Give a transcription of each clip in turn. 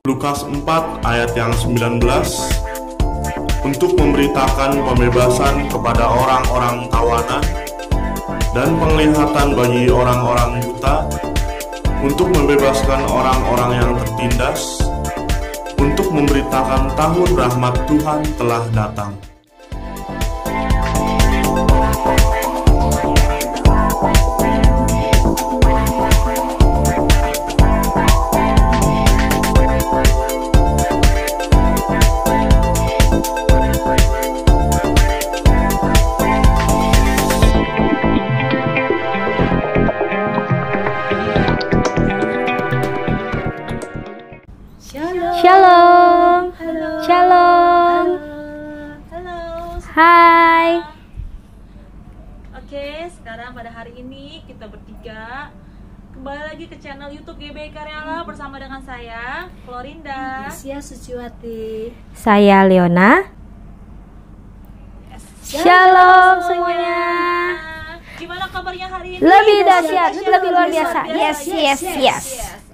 Lukas 4 ayat yang 19, untuk memberitakan pembebasan kepada orang-orang tawanan dan penglihatan bagi orang-orang buta, untuk membebaskan orang-orang yang tertindas, untuk memberitakan tahun rahmat Tuhan telah datang. Shalom. Halo. Shalom. Halo. Hai. Oke, sekarang pada hari ini kita bertiga kembali lagi ke channel YouTube GBI Karyala bersama dengan saya, Florinda. Sia Suciwati. Saya Leona. Shalom semuanya. Gimana kabarnya hari ini? Lebih dahsyat, lebih luar biasa. Yes.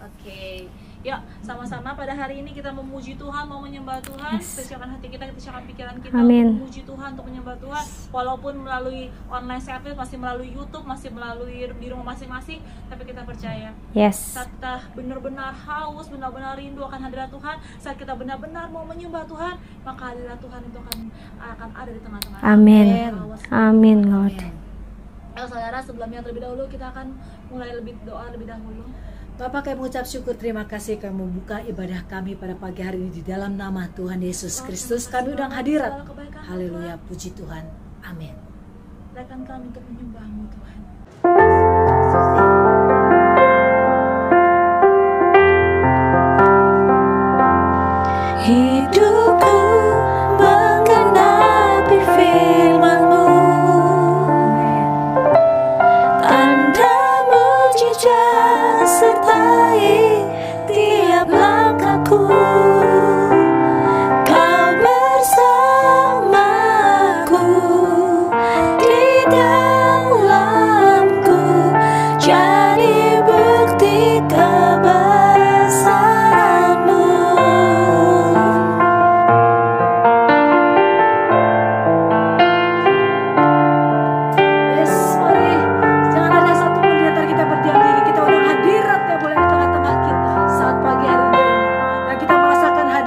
Oke. Yuk, sama-sama pada hari ini kita memuji Tuhan, mau menyembah Tuhan. Yes. Kita siapkan hati kita siapkan pikiran kita Amin. untuk memuji Tuhan, untuk menyembah Tuhan. Walaupun melalui online service, masih melalui YouTube, masih melalui di rumah masing-masing, tapi kita percaya. Yes. Saat kita benar-benar haus, benar-benar rindu akan hadirat Tuhan, saat kita benar-benar mau menyembah Tuhan, maka hadirat Tuhan itu akan ada di tengah-tengah. Amin. Amin, Lord. Saudara, sebelumnya terlebih dahulu kita akan mulai doa lebih dahulu. Bapak, kami mengucap syukur, terima kasih kami membuka ibadah kami pada pagi hari ini di dalam nama Tuhan Yesus Kristus. Kami undang hadirat. Haleluya, puji Tuhan. Amin. Silakan kami untuk menyembah-Mu Tuhan. Hidupku menggenapi firman-Mu, tanda mujizat sertai tiap langkahku. Kau bersamaku di dalamku, jadi bukti kebesaran-Mu. Yes, mari. Jangan ada satu pun di antara kita berdiam diri. Kita undang hadirat yang boleh di tengah-tengah kita saat pagi hari ini. Dan kita merasakan hadirat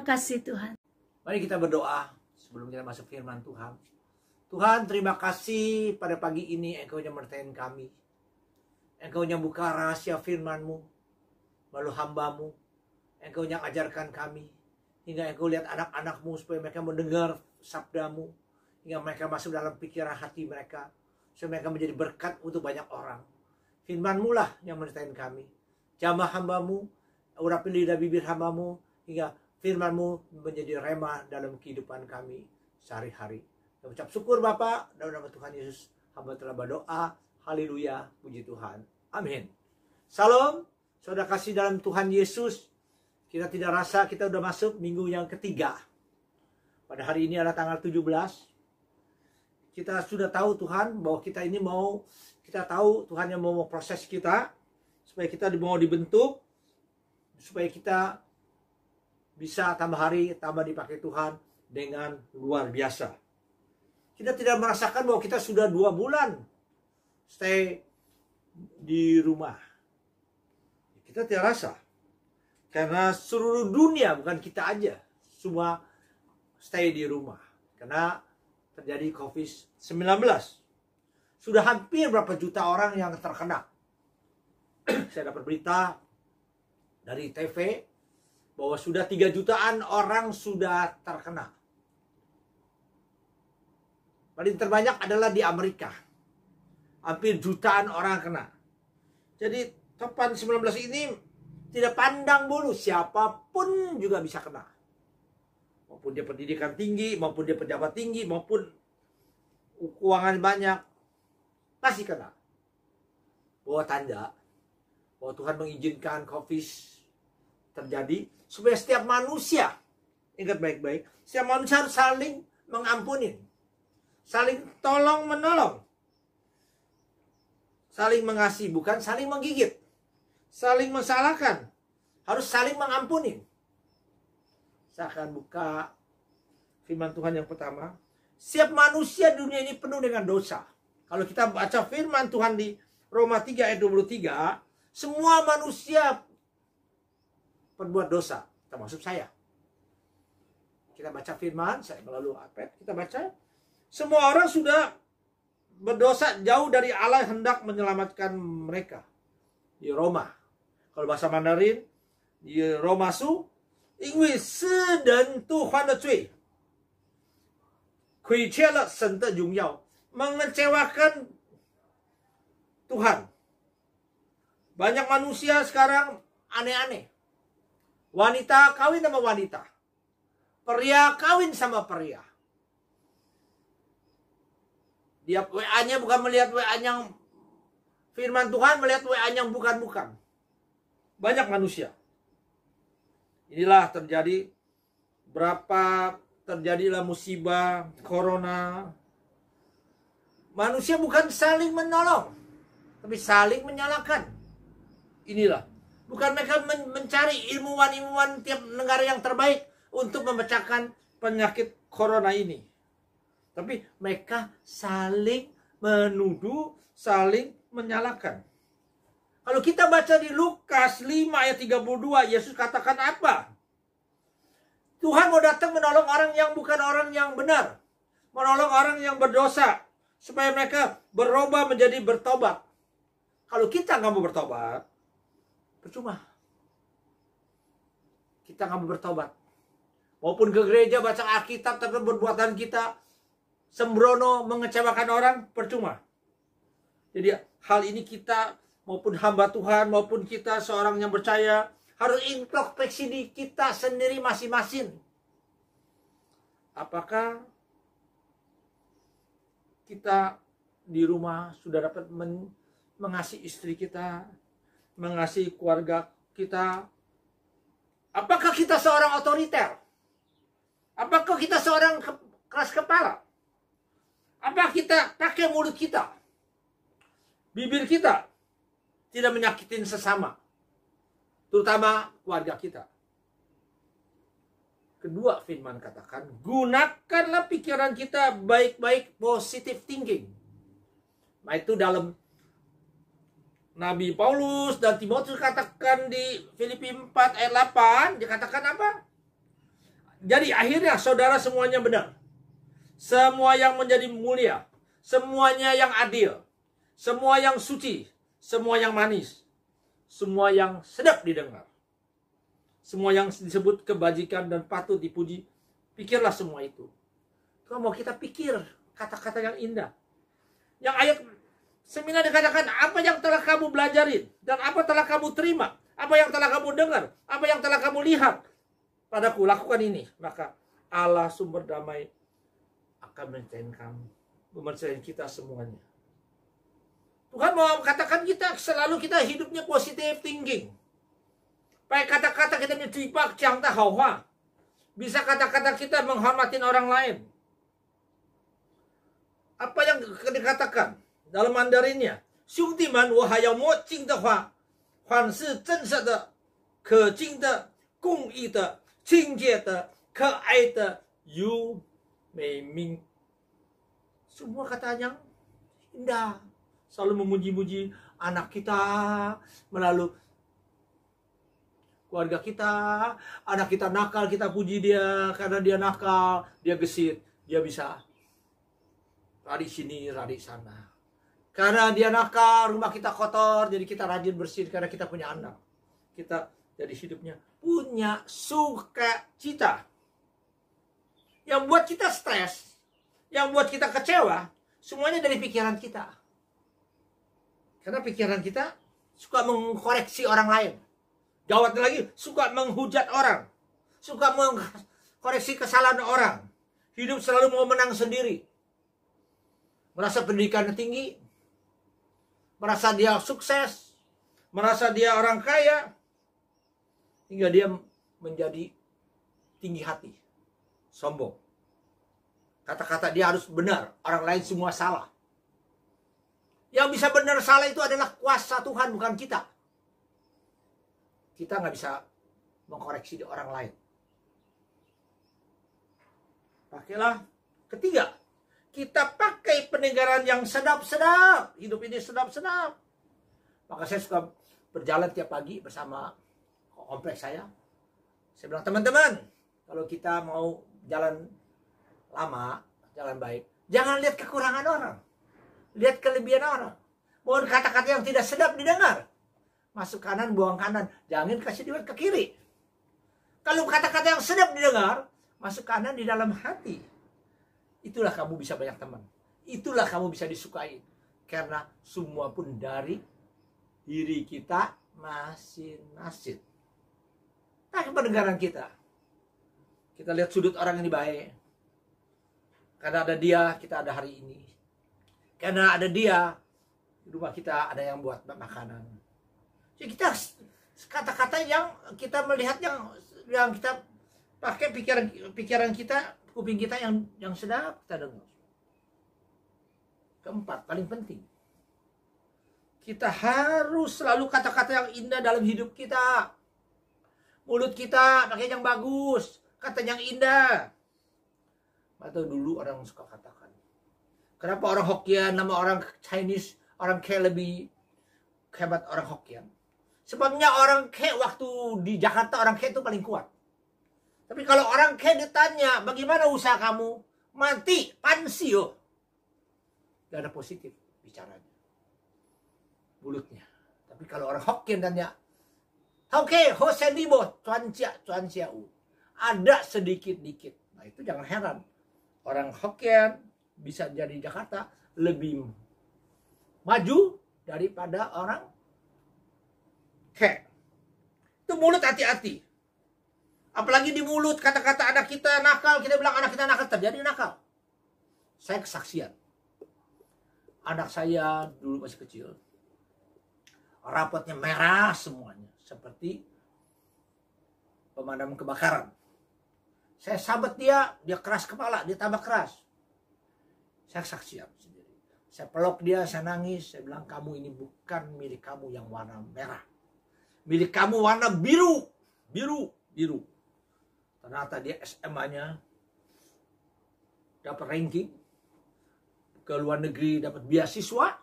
kasih Tuhan. Mari kita berdoa sebelum kita masuk firman Tuhan. Tuhan, terima kasih pada pagi ini Engkau yang menyertai kami. Engkau yang buka rahasia firman-Mu melalui hamba-Mu. Engkau yang ajarkan kami. Hingga Engkau lihat anak-anak-Mu supaya mereka mendengar sabda-Mu. Hingga mereka masuk dalam pikiran hati mereka. Supaya mereka menjadi berkat untuk banyak orang. Firman-Mu lah yang menyertai kami. Jamah hamba-Mu, urapi lidah bibir hamba-Mu, hingga firman-Mu menjadi rema dalam kehidupan kami sehari-hari. Kami ucap syukur Bapa, dalam nama Tuhan Yesus, hamba telah berdoa. Haleluya, puji Tuhan. Amin. Salam, saudara kasih dalam Tuhan Yesus. Kita tidak rasa kita sudah masuk minggu yang ketiga. Pada hari ini adalah tanggal 17. Kita sudah tahu Tuhan bahwa kita ini kita tahu Tuhan yang mau proses kita. Supaya kita mau dibentuk. Supaya kita bisa tambah hari, tambah dipakai Tuhan dengan luar biasa. Kita tidak merasakan bahwa kita sudah 2 bulan stay di rumah. Kita tidak rasa. Karena seluruh dunia, bukan kita aja, semua stay di rumah. Karena terjadi COVID-19. Sudah hampir berapa juta orang yang terkena. Saya dapat berita dari TV bahwa sudah 3 jutaan orang sudah terkena. Paling terbanyak adalah di Amerika. Hampir jutaan orang kena. Jadi topan 19 ini tidak pandang bulu, siapapun juga bisa kena. Maupun dia pendidikan tinggi, maupun dia pejabat tinggi, maupun keuangan banyak, pasti kena. Bahwa tanda bahwa Tuhan mengizinkan COVID terjadi supaya setiap manusia, ingat baik-baik, setiap manusia harus saling mengampuni, saling tolong menolong, saling mengasihi, bukan saling menggigit, saling mensalahkan, harus saling mengampuni. Saya akan buka firman Tuhan yang pertama. Setiap manusia dunia ini penuh dengan dosa. Kalau kita baca firman Tuhan di Roma 3 ayat 23, semua manusia berbuat dosa, termasuk saya. Kita baca firman, saya melalui iPad, kita baca. Semua orang sudah berdosa jauh dari Allah yang hendak menyelamatkan mereka. Di Roma. Kalau bahasa Mandarin, di Roma Su, 因为世人都犯了罪，亏缺了神的荣耀， mengecewakan Tuhan. Banyak manusia sekarang aneh-aneh. Wanita kawin sama wanita. Pria kawin sama pria. Dia WA-nya bukan melihat WA yang firman Tuhan, melihat WA yang bukan-bukan. Banyak manusia. Inilah terjadi terjadilah musibah corona. Manusia bukan saling menolong, tapi saling menyalahkan. Inilah. Bukan mereka mencari ilmuwan-ilmuwan tiap negara yang terbaik untuk memecahkan penyakit corona ini. Tapi mereka saling menuduh, saling menyalahkan. Kalau kita baca di Lukas 5 ayat 32, Yesus katakan apa? Tuhan mau datang menolong orang yang bukan orang yang benar. Menolong orang yang berdosa. Supaya mereka berubah menjadi bertobat. Kalau kita nggak mau bertobat, percuma. Kita nggak mau bertobat. Maupun ke gereja baca Alkitab, tapi perbuatan kita sembrono mengecewakan orang, percuma. Jadi hal ini kita maupun hamba Tuhan, maupun kita seorang yang percaya, harus introspeksi di kita sendiri masing-masing. Apakah kita di rumah sudah dapat mengasihi istri kita, mengasihi keluarga kita? Apakah kita seorang otoriter? Apakah kita seorang keras kepala? Apa kita pakai mulut kita, bibir kita, tidak menyakitin sesama, terutama keluarga kita? Kedua, firman katakan, gunakanlah pikiran kita baik-baik, positive thinking. Nah, itu dalam Nabi Paulus dan Timotius katakan di Filipi 4 ayat 8, dia katakan apa? Jadi akhirnya saudara semuanya benar. Semua yang menjadi mulia. Semuanya yang adil. Semua yang suci. Semua yang manis. Semua yang sedap didengar. Semua yang disebut kebajikan dan patut dipuji. Pikirlah semua itu. Kalau mau kita pikir kata-kata yang indah. Yang ayat 9 dikatakan, apa yang telah kamu belajarin dan apa telah kamu terima, apa yang telah kamu dengar, apa yang telah kamu lihat padaku, lakukan ini, maka Allah sumber damai akan menyertai kamu, menyertai kita semuanya. Tuhan mau katakan kita selalu kita hidupnya positive thinking. Baik kata-kata kita mencoba cangta hawa. Bisa kata-kata kita menghormatin orang lain. Apa yang dikatakan dalam Mandarinnya, 兄弟们，我还要摸金的话，凡是真实的、可敬的、公义的、清洁的、可爱的、有美名。 Semua kata yang indah. Selalu memuji-muji anak kita, melalui keluarga kita. Anak kita nakal, kita puji dia karena dia nakal, dia gesit, dia bisa lari sini, lari sana. Karena dia nakal, rumah kita kotor, jadi kita rajin bersih karena kita punya anak. Kita jadi hidupnya punya sukacita. Yang buat kita stres, yang buat kita kecewa, semuanya dari pikiran kita. Karena pikiran kita suka mengkoreksi orang lain. Gawat lagi, suka menghujat orang. Suka mengkoreksi kesalahan orang. Hidup selalu mau menang sendiri. Merasa pendidikannya tinggi. Merasa dia sukses. Merasa dia orang kaya. Hingga dia menjadi tinggi hati. Sombong. Kata-kata dia harus benar. Orang lain semua salah. Yang bisa benar salah itu adalah kuasa Tuhan, bukan kita. Kita nggak bisa mengkoreksi di orang lain. Pakailah. Ketiga, kita pakai pendengaran yang sedap-sedap. Hidup ini sedap-sedap. Maka saya suka berjalan tiap pagi bersama kompleks saya. Saya bilang, teman-teman, kalau kita mau jalan lama, jalan baik, jangan lihat kekurangan orang. Lihat kelebihan orang. Mohon kata-kata yang tidak sedap didengar. Masuk kanan, buang kanan. Jangan kasih duit ke kiri. Kalau kata-kata yang sedap didengar, masuk kanan di dalam hati. Itulah kamu bisa banyak teman. Itulah kamu bisa disukai. Karena semua pun dari diri kita masing-masing. Nah, pendengaran kita. Kita lihat sudut orang ini baik. Karena ada dia, kita ada hari ini. Karena ada dia, di rumah kita ada yang buat makanan. Jadi kita kata-kata yang kita melihat yang kita pakai pikiran kita, kuping kita yang sedap kita dengar. Keempat, paling penting. Kita harus selalu kata-kata yang indah dalam hidup kita. Mulut kita pakai yang bagus, kata yang indah. Atau dulu orang suka katakan, kenapa orang Hokkien, nama orang Chinese, orang K lebih hebat orang Hokkien? Sebabnya orang K waktu di Jakarta, orang K itu paling kuat. Tapi kalau orang K ditanya, bagaimana usaha kamu? Mati, pansio. Gak ada positif bicaranya. Mulutnya. Tapi kalau orang Hokkien tanya, Oke, Hosen Libo, cuan cia u. Ada sedikit-dikit. Nah itu jangan heran. Orang Hokkien bisa jadi Jakarta lebih maju daripada orang K. Itu mulut hati-hati. Apalagi di mulut kata-kata anak kita nakal, kita bilang anak kita nakal, terjadi nakal. Saya kesaksian. Anak saya dulu masih kecil. Rapotnya merah semuanya. Seperti pemadam kebakaran. Saya sahabat dia keras kepala, dia tambah keras. Saya saksian sendiri. Saya peluk dia, saya nangis. Saya bilang, kamu ini bukan milik kamu yang warna merah. Milik kamu warna biru. Biru. Ternyata dia SMA-nya dapat ranking. Ke luar negeri dapat beasiswa.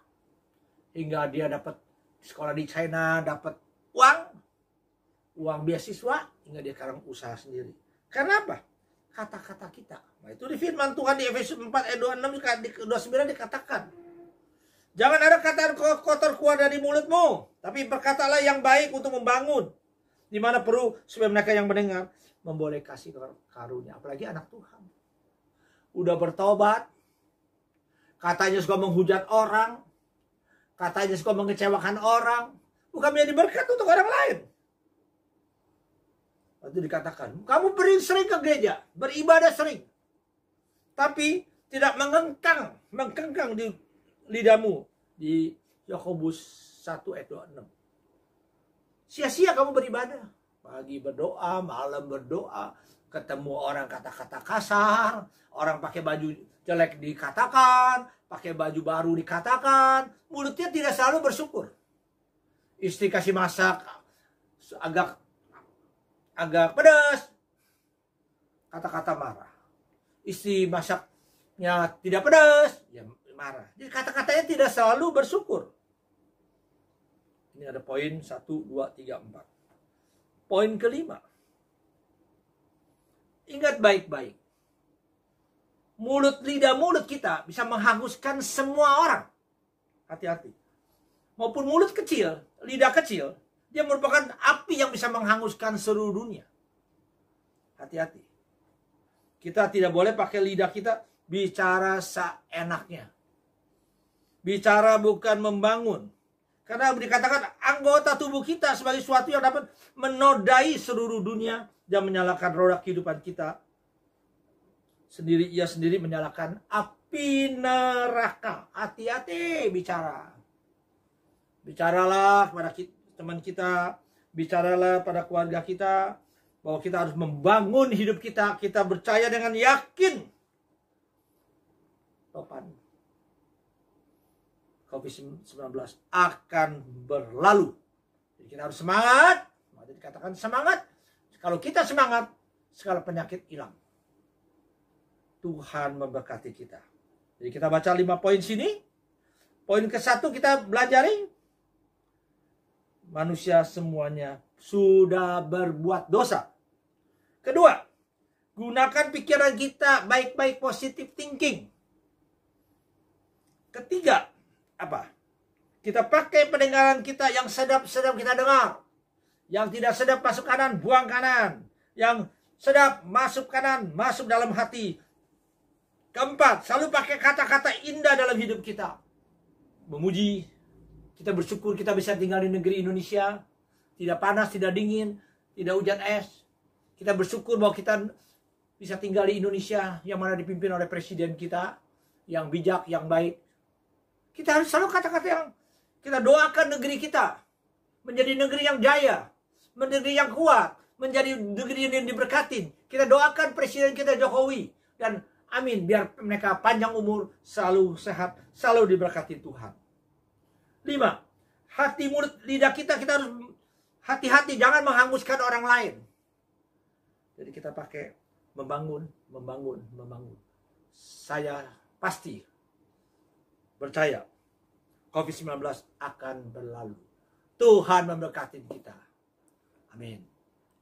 Hingga dia dapat sekolah di China, dapat uang beasiswa. Hingga dia sekarang usaha sendiri. Karena apa? kata-kata kita. Nah, itu di firman Tuhan di Efesus 4 ayat 26 dikatakan, jangan ada kata kotor keluar dari mulutmu, tapi berkatalah yang baik untuk membangun, di mana perlu, supaya mereka yang mendengar memboleh kasih karunia. Apalagi anak Tuhan udah bertobat, katanya suka menghujat orang, katanya suka mengecewakan orang, bukan menjadi berkat untuk orang lain. Itu dikatakan, kamu sering ke gereja, beribadah sering, tapi tidak mengkengkang di lidahmu, di Yakobus 1 ayat 26. Sia-sia kamu beribadah, pagi berdoa, malam berdoa, ketemu orang kata-kata kasar, orang pakai baju jelek dikatakan, pakai baju baru dikatakan, mulutnya tidak selalu bersyukur. Istri kasih masak agak pedas, kata-kata marah. Istri masaknya tidak pedas, ya marah. Jadi kata-katanya tidak selalu bersyukur. Ini ada poin 1, 2, 3, 4. Poin kelima. Ingat baik-baik. Lidah mulut kita bisa menghanguskan semua orang. Hati-hati. Maupun mulut kecil, lidah kecil, dia merupakan api yang bisa menghanguskan seluruh dunia. Hati-hati. Kita tidak boleh pakai lidah kita bicara seenaknya. Bicara bukan membangun. Karena dikatakan anggota tubuh kita sebagai sesuatu yang dapat menodai seluruh dunia dan menyalakan roda kehidupan kita. Ia sendiri menyalakan api neraka. Hati-hati bicara. Bicaralah kepada teman kita, bicaralah pada keluarga kita, bahwa kita harus membangun hidup kita. Kita percaya dengan yakin topan COVID-19 akan berlalu. Jadi kita harus semangat. Maka dikatakan semangat. Kalau kita semangat, segala penyakit hilang. Tuhan memberkati kita. Jadi kita baca 5 poin sini. Poin ke-1 kita belajari. Manusia semuanya sudah berbuat dosa. Kedua, gunakan pikiran kita baik-baik, positive thinking. Ketiga, apa? Kita pakai pendengaran kita yang sedap-sedap kita dengar. Yang tidak sedap masuk kanan, buang kanan. Yang sedap masuk kanan, masuk dalam hati. Keempat, selalu pakai kata-kata indah dalam hidup kita. Memuji. Kita bersyukur kita bisa tinggal di negeri Indonesia. Tidak panas, tidak dingin, tidak hujan es. Kita bersyukur bahwa kita bisa tinggal di Indonesia yang mana dipimpin oleh presiden kita. Yang bijak, yang baik. Kita harus selalu kata-kata yang kita doakan negeri kita. Menjadi negeri yang jaya. Negeri yang kuat. Menjadi negeri yang diberkatin. Kita doakan presiden kita Jokowi. Dan amin, biar mereka panjang umur, selalu sehat, selalu diberkati Tuhan. 5. Hati, mulut, lidah kita harus hati-hati, jangan menghanguskan orang lain. Jadi kita pakai membangun. Saya pasti percaya COVID-19 akan berlalu. Tuhan memberkati kita. Amin.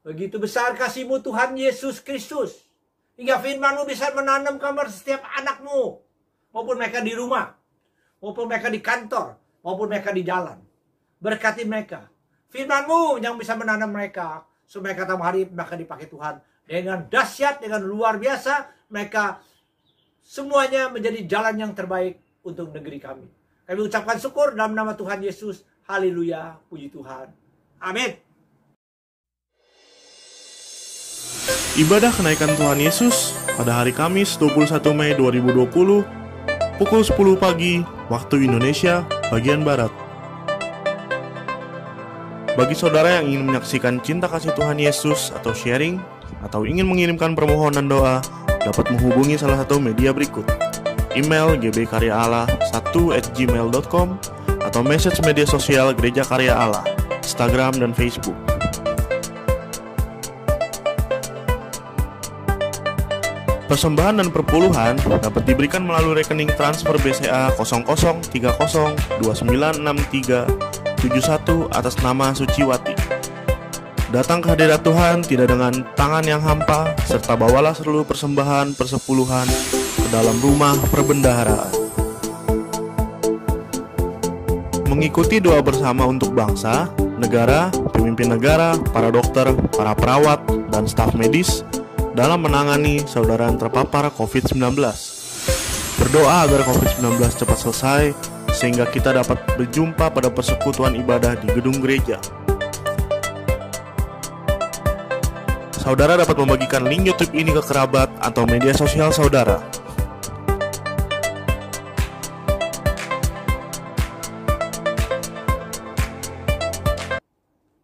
Begitu besar kasih-Mu Tuhan Yesus Kristus. Hingga firman-Mu bisa menanam kamar setiap anakmu. Maupun mereka di rumah. Maupun mereka di kantor. Maupun mereka di jalan. Berkati mereka. Firman-Mu yang bisa menanam mereka. Supaya mereka tahu hari mereka dipakai Tuhan. Dengan dahsyat, dengan luar biasa. Mereka semuanya menjadi jalan yang terbaik untuk negeri kami. Kami ucapkan syukur dalam nama Tuhan Yesus. Haleluya. Puji Tuhan. Amin. Ibadah kenaikan Tuhan Yesus pada hari Kamis 21 Mei 2020 pukul 10 pagi waktu Indonesia bagian Barat. Bagi saudara yang ingin menyaksikan cinta kasih Tuhan Yesus atau sharing atau ingin mengirimkan permohonan doa, dapat menghubungi salah satu media berikut. Email gbkaryaala1@gmail.com atau message media sosial Gereja Karya Allah, Instagram dan Facebook. Persembahan dan perpuluhan dapat diberikan melalui rekening transfer BCA 0030296371 atas nama Suciwati. Datang ke hadirat Tuhan tidak dengan tangan yang hampa, serta bawalah seluruh persembahan persepuluhan ke dalam rumah perbendaharaan. Mengikuti doa bersama untuk bangsa, negara, pemimpin negara, para dokter, para perawat, dan staf medis dalam menangani saudara yang terpapar COVID-19. Berdoa agar COVID-19 cepat selesai, sehingga kita dapat berjumpa pada persekutuan ibadah di gedung gereja. Saudara dapat membagikan link YouTube ini ke kerabat atau media sosial saudara.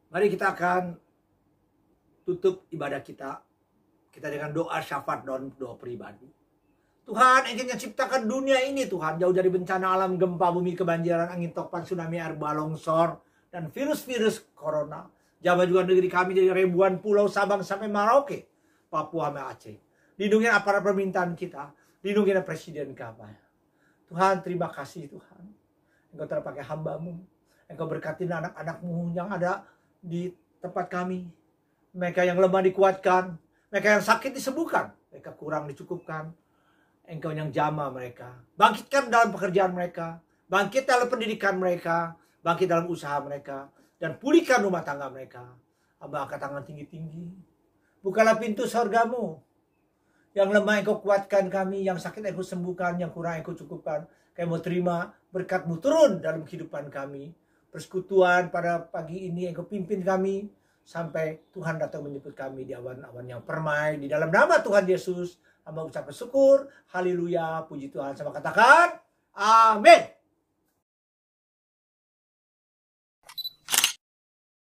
Mari kita akan tutup ibadah kita dengan doa syafaat dan doa pribadi. Tuhan, Engkau yang ciptakan dunia ini, Tuhan, jauh dari bencana alam, gempa bumi, kebanjiran, angin topan, tsunami, air bah, longsor, dan virus-virus corona. Jamah juga negeri kami dari ribuan pulau Sabang sampai Merauke, Papua sampai Aceh. Lindungi aparat permintaan kita, lindungi presiden kami. Tuhan, terima kasih Tuhan. Engkau telah pakai hamba-Mu. Engkau berkati anak-anak-Mu yang ada di tempat kami. Mereka yang lemah dikuatkan, mereka yang sakit disembuhkan, mereka kurang dicukupkan. Engkau yang jamah mereka. Bangkitkan dalam pekerjaan mereka, bangkit dalam pendidikan mereka, bangkit dalam usaha mereka, dan pulihkan rumah tangga mereka. Hamba angkat tangan tinggi-tinggi. Bukalah pintu surga-Mu. Yang lemah Engkau kuatkan kami, yang sakit Engkau sembuhkan, yang kurang Engkau cukupkan. Kami mau terima berkat-Mu turun dalam kehidupan kami. Persekutuan pada pagi ini Engkau pimpin kami sampai Tuhan datang menjemput kami di awan-awan yang permai. Di dalam nama Tuhan Yesus, hamba ucapkan syukur. Haleluya, puji Tuhan. Sama katakan, amin.